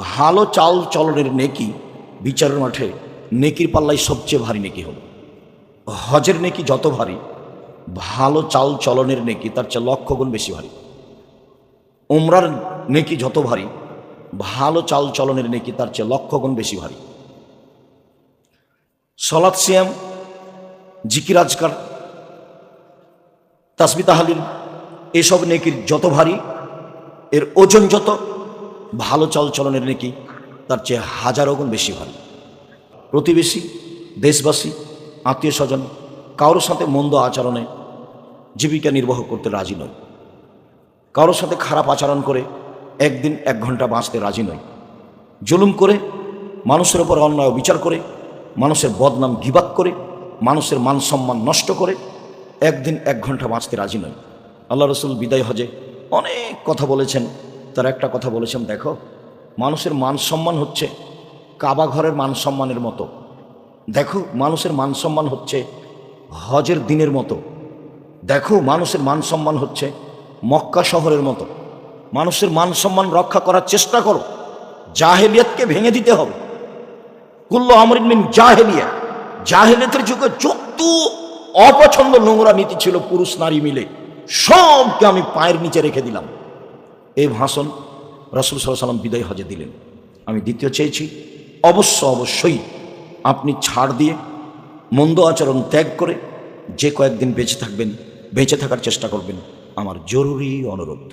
ভালো চাল চলনের নেকি বিচারের মাঠে নেকির পাল্লায় সবচেয়ে ভারী নেকি হলো। হজের নেকি যত ভারী, ভালো চাল চলনের নেকি তার চেয়ে লক্ষ গুণ বেশি ভারী। উমরার নেকি যত ভারী, ভালো চাল চলনের নেকি তার চেয়ে লক্ষ গুণ বেশি ভারী। সলাৎ, সিয়াম, জিকির আজকার, তাসবিহ তাহলিল এসব নেকির যত ভারী, এর ওজন যত, ভালো চাল চলনের নেকি তার চেয়ে হাজারো গুণ বেশি ভারী। প্রতিবেশী, দেশবাসী, আত্মীয় স্বজন কারোর সাথে মন্দ আচরণে জীবিকা নির্বাহ করতে রাজি নয়। কারোর সাথে খারাপ আচরণ করে একদিন 1 ঘন্টা বাঁচতে রাজি নয়। জুলুম করে, মানুষের ওপর অন্যায় বিচার করে, মানুষের বদনাম গীবাত করে, মানুষের মান সম্মান নষ্ট করে একদিন 1 ঘন্টা বাঁচতে রাজি নয়। আল্লাহ রসুল বিদায় হজে অনেক কথা বলেছেন। তার একটা কথা বলেছেন, দেখো মানুষের মান সম্মান হচ্ছে কাবা ঘরের মান সম্মানের মতো। দেখো মানুষের মান সম্মান হচ্ছে হজের দিনের মতো। দেখো মানুষের মান সম্মান হচ্ছে মক্কা শহরের মতো। মানুষের মান সম্মান রক্ষা করার চেষ্টা করো। জাহেলিয়াতকে ভেঙে দিতে হবে। কুল্লু আমরিন মিন জাহেলিয়া, জাহেলিয়াতের যুগে যত অপছন্দ নোংরা নীতি ছিল পুরুষ নারী মিলে, সবকে আমি পায়ের নিচে রেখে দিলাম। এই ভাষণ রাসূল সাল্লাল্লাহু আলাইহি ওয়াসাল্লাম বিদায় হজে দিলেন। আমি দ্বিতীয় চেয়েছি, অবশ্যই আপনি ছাড় দিয়ে মন্দ আচরণ ত্যাগ করে যে কয়েকদিন বেঁচে থাকবেন, বেঁচে থাকার চেষ্টা করবেন, আমার জরুরি অনুরোধ।